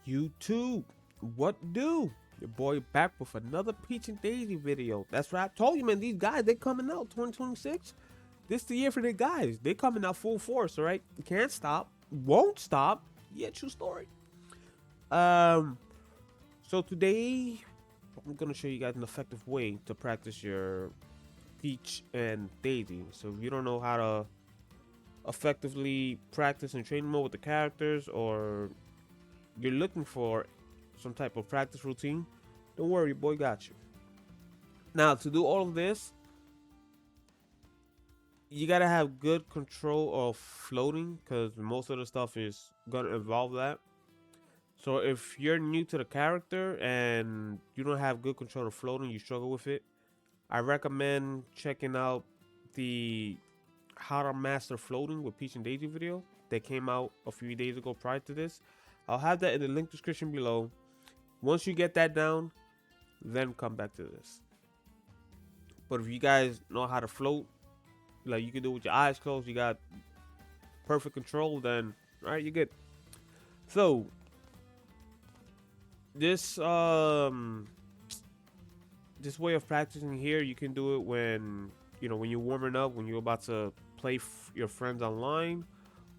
YouTube, what do? Your boy back with another Peach and Daisy video. That's right. I told you, man, these guys, they coming out 2026. This the year for the guys. They coming out full force, all right? You can't stop. Won't stop. Yeah, true story. Um, so today, I'm going to show you guys an effective way to practice your Peach and Daisy. So if you don't know how to effectively practice in training mode with the characters, or you're looking for some type of practice routine, don't worry, your boy got you. Now, to do all of this, you gotta have good control of floating, because most of the stuff is gonna involve that. So if you're new to the character and you don't have good control of floating, you struggle with it, I recommend checking out the How to Master Floating with Peach and Daisy video that came out a few days ago prior to this. I'll have that in the link description below. Once you get that down, then come back to this. But if you guys know how to float, like you can do it with your eyes closed, you got perfect control, then all right, you're good. So this this way of practicing here, you can do it when when you're warming up, when you're about to play your friends online,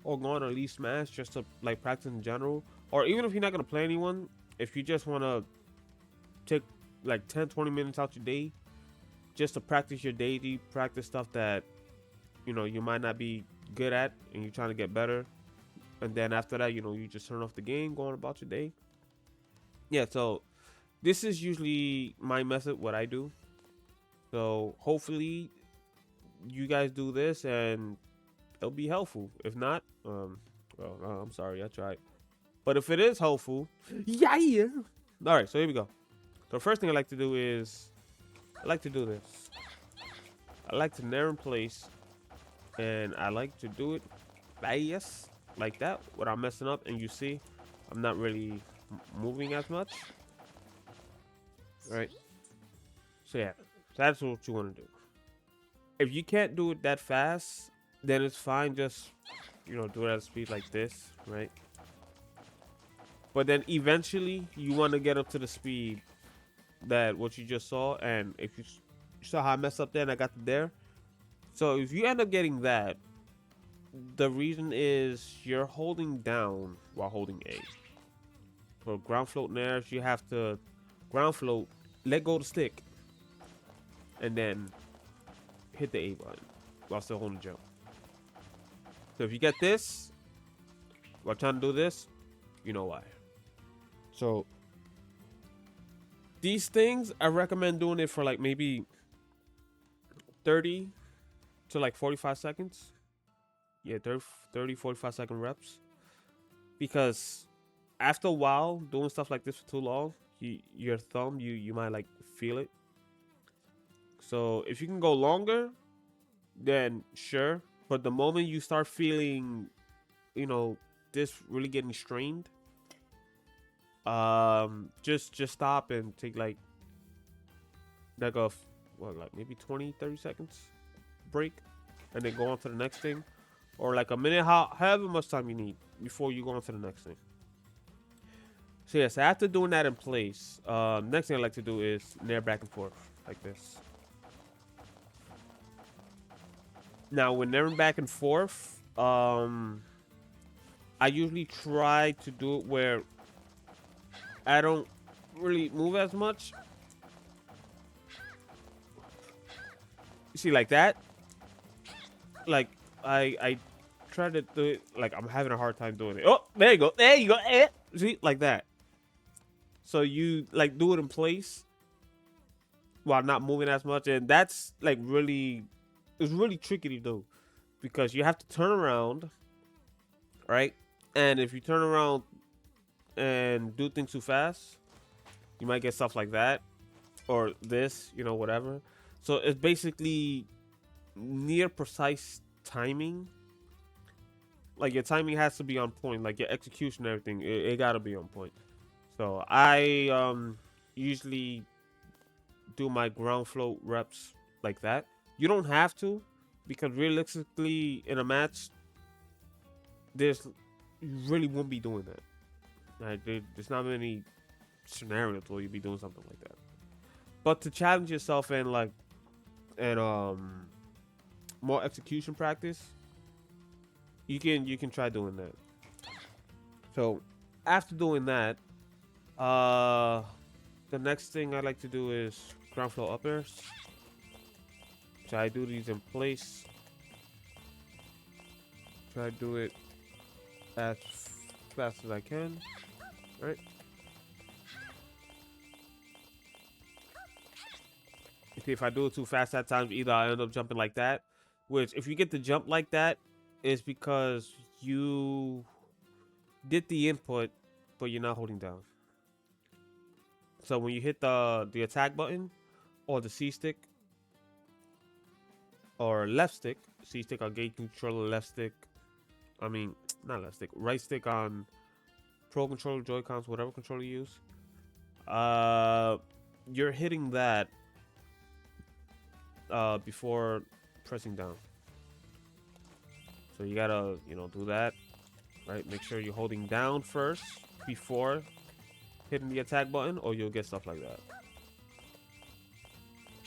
or go on Elite Smash just to like practice in general. Or even if you're not gonna play anyone, if you just wanna take like 10-20 minutes out your day just to practice your daily, practice stuff that you might not be good at and you're trying to get better, and then after that you just turn off the game, go on about your day. Yeah, so this is usually my method, what I do. So hopefully you guys do this and it'll be helpful. If not, well, I'm sorry, I tried. But if it is helpful, yeah. All right, so here we go. So the first thing I like to do is I like to do this. I like to nair in place, and I like to do it fast like that without messing up. And you see, I'm not really moving as much. All right. So yeah, so that's what you want to do. If you can't do it that fast, then it's fine. Just do it at a speed like this, right? But then eventually you want to get up to the speed that what you just saw. And if you saw how I messed up there and I got there, so if you end up getting that, the reason is you're holding down while holding A. For ground float nairs, you have to ground float, let go of the stick, and then hit the A button while still holding jump. So if you get this while trying to do this, you know why. So these things, I recommend doing it for like maybe 30 to like 45 seconds. Yeah, 30 45-second reps. Because after a while, doing stuff like this for too long, your thumb, you might like feel it. So if you can go longer, then sure. But the moment you start feeling, this really getting strained, just stop and take like a like maybe 20-30 seconds break, and then go on to the next thing, or like a minute, however much time you need before you go on to the next thing. So yes, after doing that in place, next thing I like to do is nair back and forth like this. Now when nairing back and forth, I usually try to do it where I don't really move as much. See, like that. Like I try to do it like I'm having a hard time doing it. Oh, there you go. There you go. See, like that. So you like do it in place while not moving as much, and that's like it's really tricky to do, because you have to turn around, right? And if you turn around and do things too fast, you might get stuff like that, or this, whatever. So it's basically near precise timing. Like your timing has to be on point, like your execution and everything, it gotta be on point. So I usually do my ground float reps like that. You don't have to, because realistically in a match, you really won't be doing that. There's not many scenarios where you'd be doing something like that. But to challenge yourself and more execution practice, you can try doing that. So after doing that, uh, the next thing I like to do is ground floor up airs. So I do these in place. Try to do it as fast as I can. Right? See, if I do it too fast at times, either I end up jumping like that, which if you get to jump like that, it's because you did the input, but you're not holding down. So when you hit the attack button or the C stick or left stick, C stick on gate controller, left stick, I mean not left stick, right stick on pro controller, Joy-Cons, whatever controller you use, you're hitting that before pressing down. So you gotta, do that, right? Make sure you're holding down first before hitting the attack button, or you'll get stuff like that.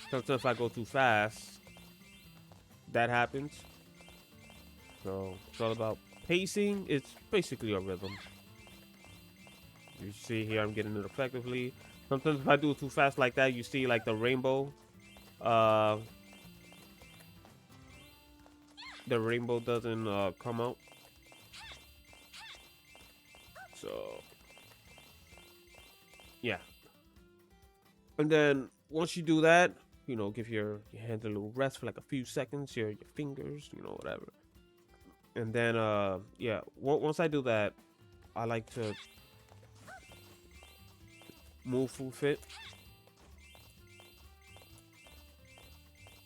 Sometimes if I go too fast, that happens. So it's all about pacing. It's basically a rhythm. You see here, I'm getting it effectively. Sometimes if I do it too fast like that, you see like the rainbow. The rainbow doesn't come out. So yeah. And then once you do that, give your hands a little rest for like a few seconds, your fingers, whatever. And then yeah, once I do that, I like to move full fit.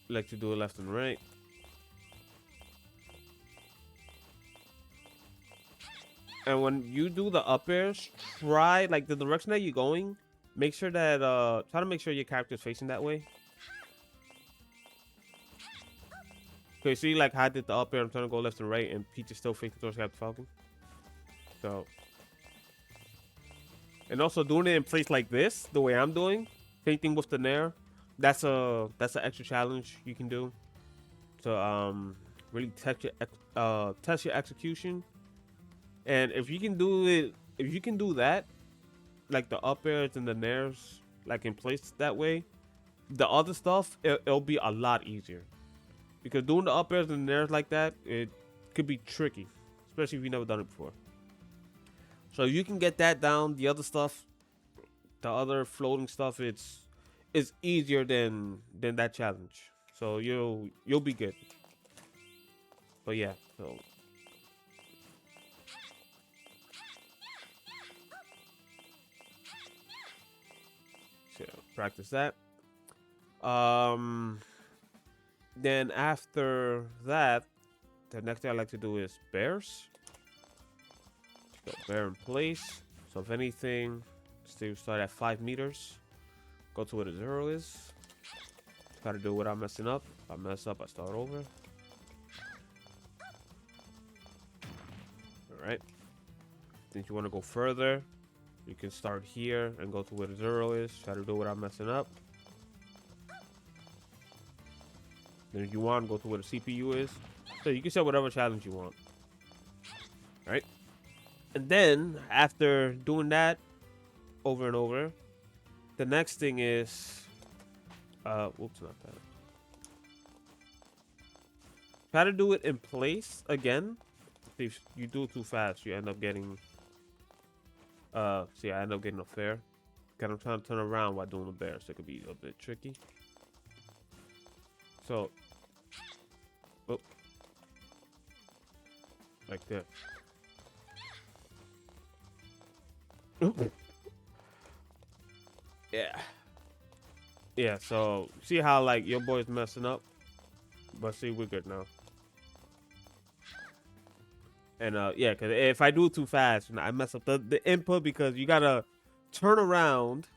Like to do it left and right. And when you do the up airs, try like the direction that you're going. Make sure that try to make sure your character is facing that way. Okay, see, like how I did the up air, I'm trying to go left and right, and Peach is still facing towards Captain Falcon. So, and also doing it in place like this, the way I'm doing, same thing with the Nair. That's an extra challenge you can do to really test your execution. And if you can do it, if you can do that, like the up airs and the Nairs, like in place that way, the other stuff it'll be a lot easier. Because doing the up airs and the Nairs like that, it could be tricky, especially if you've never done it before. So you can get that down. The other stuff, the other floating stuff, it's easier than that challenge. So you'll be good. But yeah, so practice that. Then after that, the next thing I like to do is bears. Go bear in place. So if anything, start at 5 meters. Go to where the 0 is. Try to do it without messing up. If I mess up, I start over. Alright. If you want to go further, you can start here and go to where the 0 is. Try to do it without messing up. Then if you want, go to where the CPU is. So you can set whatever challenge you want. Right? And then, after doing that over and over, the next thing is... whoops, not that. Try to do it in place again. If you do it too fast, you end up getting... see, I end up getting a fair. Because I'm trying to turn around while doing the bear, so it could be a bit tricky. So... oh. Like that. Yeah. Yeah, so see how like your boy's messing up? But see, we're good now. And yeah, because if I do it too fast, I mess up the input because you gotta turn around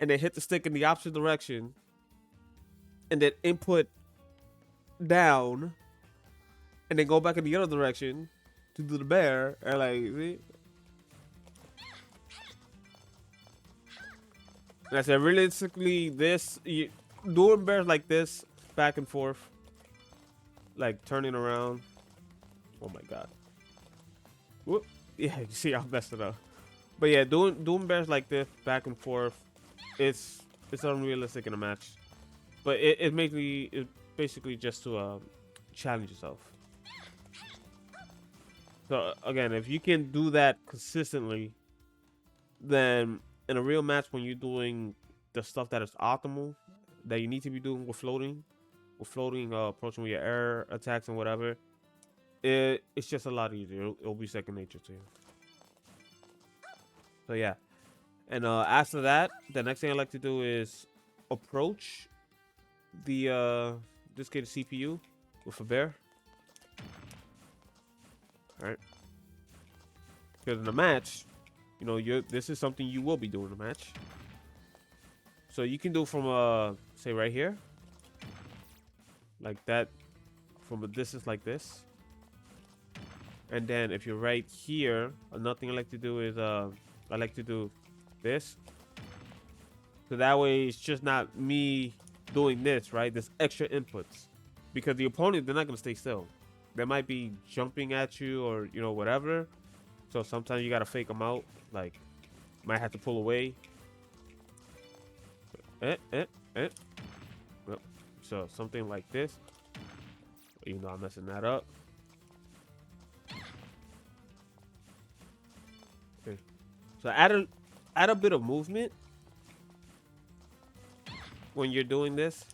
and then hit the stick in the opposite direction and then input down and then go back in the other direction to do the bear and like see? And I said, realistically, doing bears like this, back and forth, like turning around. Oh my god. Whoop. Yeah, you see, I messed it up. But yeah, doing bears like this, back and forth, it's unrealistic in a match. But it basically just to challenge yourself. So again, if you can do that consistently, then in a real match when you're doing the stuff that is optimal that you need to be doing with floating, approaching with your air attacks and whatever, it's just a lot easier. It'll be second nature to you. So yeah, and after that, the next thing I like to do is approach the this kid CPU with a bear. All right, because in the match, you know, this is something you will be doing in the match. So you can do from say right here, like that, from a distance like this. And then if you're right here, another thing I like to do is I like to do this. So that way it's just not me doing this, right? There's extra inputs. Because the opponent, they're not gonna stay still. They might be jumping at you or, you know, whatever. So sometimes you gotta fake them out. Like, might have to pull away. Yep. So something like this. Even though I'm messing that up. Okay. So add a bit of movement when you're doing this.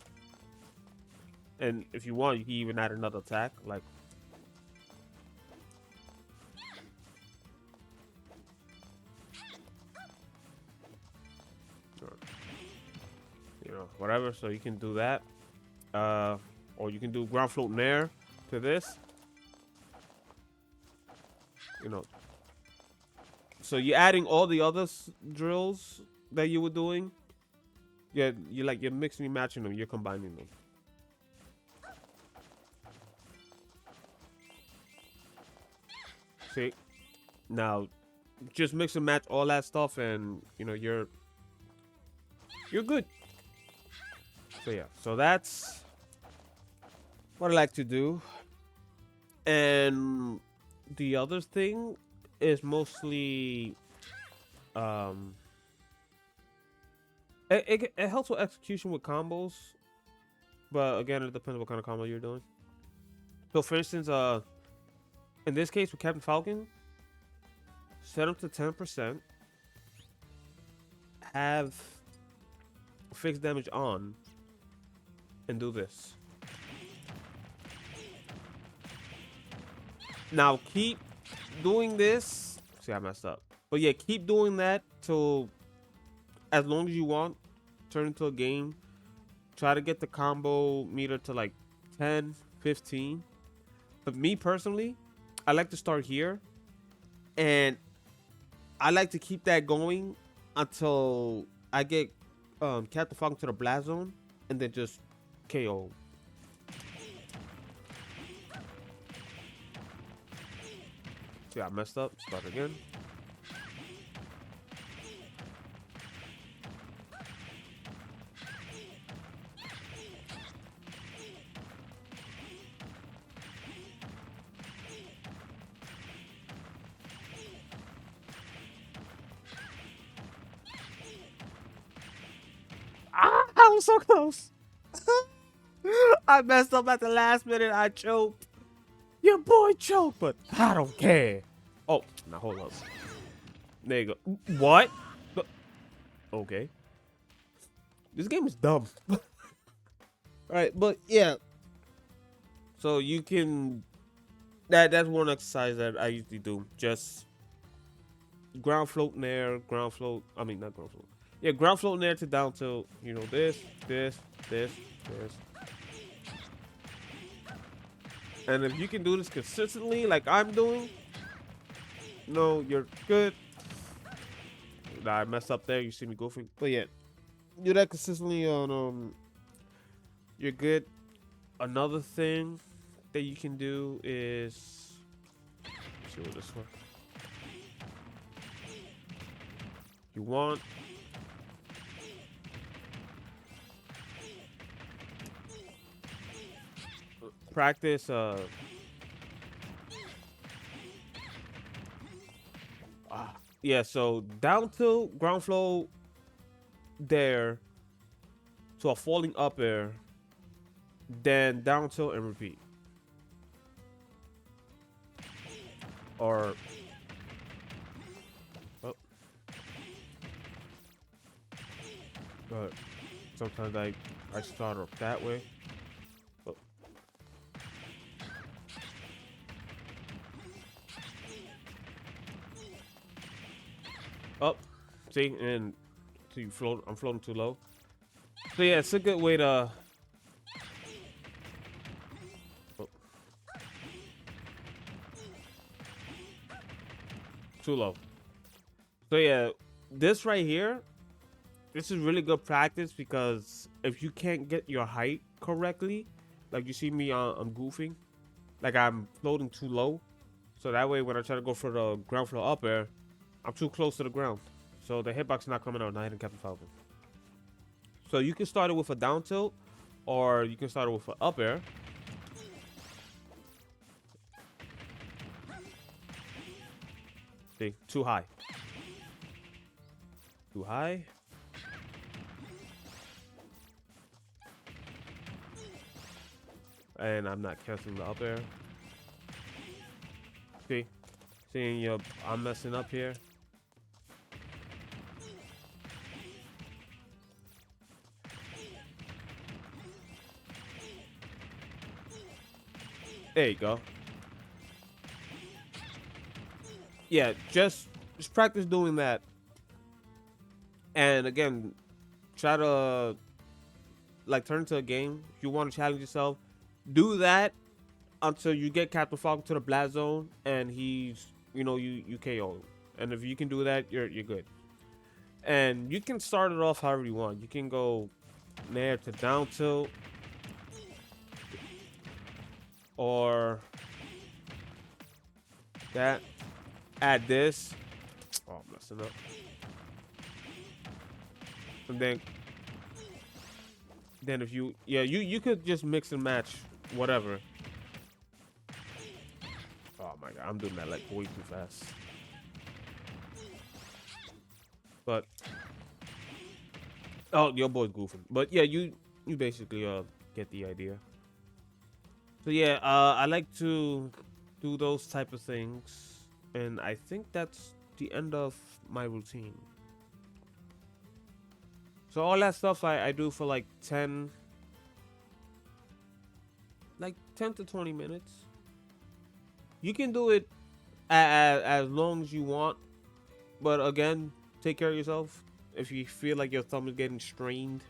And if you want, you can even add another attack, like you know, whatever. So you can do that, or you can do ground float in air to this. You know, so you're adding all the other drills that you were doing. Yeah, you're mixing and matching them. You're combining them. See, now just mix and match all that stuff, and you know you're good. So yeah, so that's what I like to do. And the other thing is mostly it helps with execution with combos, but again it depends what kind of combo you're doing. So for instance, in this case with Captain Falcon, set him to 10%, have fixed damage on, and do this. Now keep doing this. See, I messed up. But yeah, keep doing that till as long as you want. Turn into a game. Try to get the combo meter to like 10, 15. But me personally, I like to start here. And I like to keep that going until I get Captain Falcon to the blast zone. And then just KO. See, I messed up. Start again. Ah, I was so close. I messed up at the last minute. I choked. Your boy choked, but I don't care. Oh, now hold up. There you go. What? Okay. This game is dumb. All right, but yeah. So you can. That's one exercise that I usually do. Just ground float in air, ground float. I mean, not ground float. Yeah, ground float in air to down tilt. You know, this. And if you can do this consistently, like I'm doing, no, you're good. Nah, I messed up there. You see me goofing, but yeah, do that consistently on you're good. Another thing that you can do is let's see what this one. You want practice yeah, so down tilt, ground flow there to a falling up air, then down tilt and repeat. Or oh, but sometimes I start up that way. Oh, up, see, and so you float. I'm floating too low. So yeah, it's a good way to. Oh, too low. So yeah, this right here, this is really good practice because if you can't get your height correctly, like you see me, I'm goofing, like I'm floating too low. So that way, when I try to go for the ground floor up air, I'm too close to the ground. So the hitbox is not coming out, not hitting Captain Falcon. So you can start it with a down tilt, or you can start it with an up air. See, too high. Too high. And I'm not canceling the up air. See? Seeing you, I'm messing up here. There you go. Yeah, just practice doing that. And again, try to like turn into a game. If you want to challenge yourself, do that until you get Captain Falcon to the blast zone and he's, you know, you KO. And if you can do that, you're good. And you can start it off however you want. You can go nair to down tilt, or that. Add this. Oh, I'm messing up. And then if you, yeah, you could just mix and match whatever. Oh my god, I'm doing that like way too fast. But oh, your boy's goofing. But yeah, you basically get the idea. So yeah, I like to do those type of things, and I think that's the end of my routine. So all that stuff I do for like 10 to 20 minutes. You can do it as long as you want, but again, take care of yourself. If you feel like your thumb is getting strained,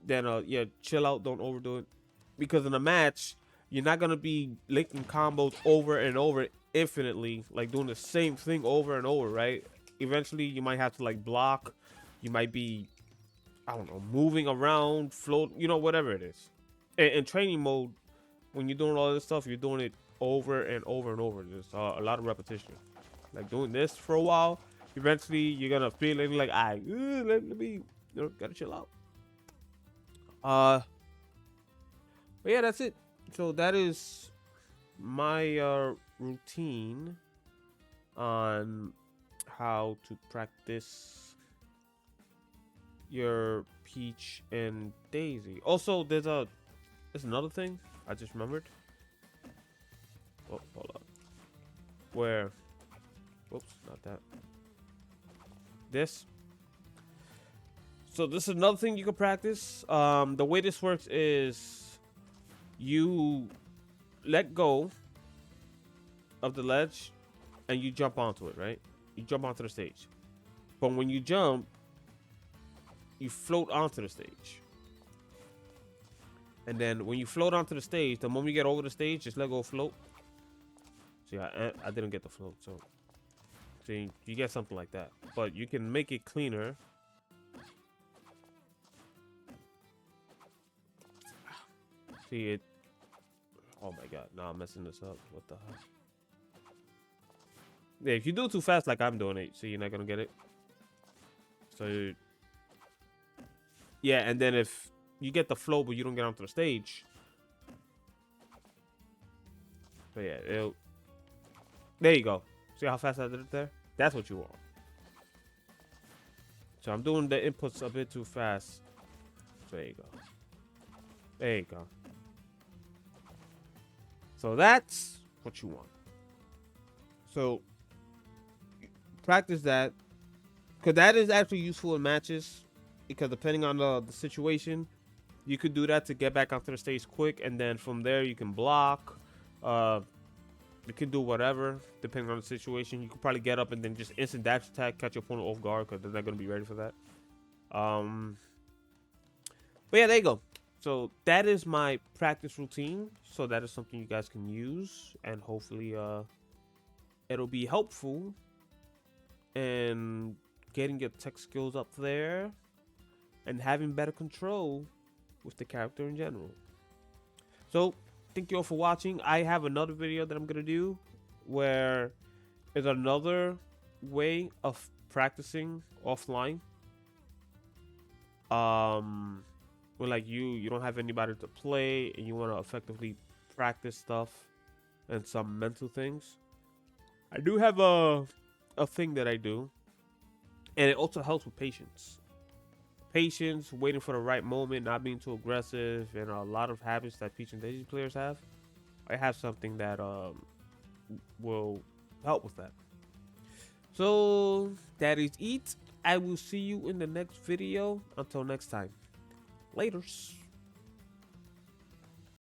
then yeah, chill out, don't overdo it. Because in a match, you're not gonna be linking combos over and over infinitely, like doing the same thing over and over, right? Eventually you might have to like block, you might be, I don't know, moving around, float, you know, whatever it is. In training mode, when you're doing all this stuff, you're doing it over and over and over. There's a lot of repetition. Like doing this for a while, eventually you're gonna feel it like, let me, you know, gotta chill out. But yeah, that's it. So that is my routine on how to practice your Peach and Daisy. Also, there's another thing I just remembered. Oh, hold up. Where? Whoops, not that. This. So this is another thing you can practice. The way this works is you let go of the ledge and you jump onto it, right? You jump onto the stage. But when you jump, you float onto the stage. And then when you float onto the stage, the moment you get over the stage, just let go float. See, I didn't get the float, so see, you get something like that. But you can make it cleaner. See it. Oh my god, now I'm messing this up. What the hell? Yeah, if you do it too fast like I'm doing it, so you're not gonna get it. So yeah, and then if you get the flow but you don't get onto the stage, But yeah, there you go. See how fast I did it there? That's what you want. So I'm doing the inputs a bit too fast. There you go. There you go. So that's what you want. So practice that, because that is actually useful in matches. Because depending on the situation, you could do that to get back onto the stage quick, and then from there you can block. You can do whatever depending on the situation. You could probably get up and then just instant dash attack, catch your opponent off guard because they're not gonna be ready for that. But yeah, there you go. So that is my practice routine. So that is something you guys can use, and hopefully it'll be helpful in getting your tech skills up there and having better control with the character in general. So thank you all for watching. I have another video that I'm gonna do where is another way of practicing offline. When like you don't have anybody to play and you want to effectively practice stuff and some mental things. I do have a thing that I do, and it also helps with patience. Patience, waiting for the right moment, not being too aggressive, and a lot of habits that Peach and Daisy players have. I have something that will help with that. So that is it. I will see you in the next video. Until next time. Laters.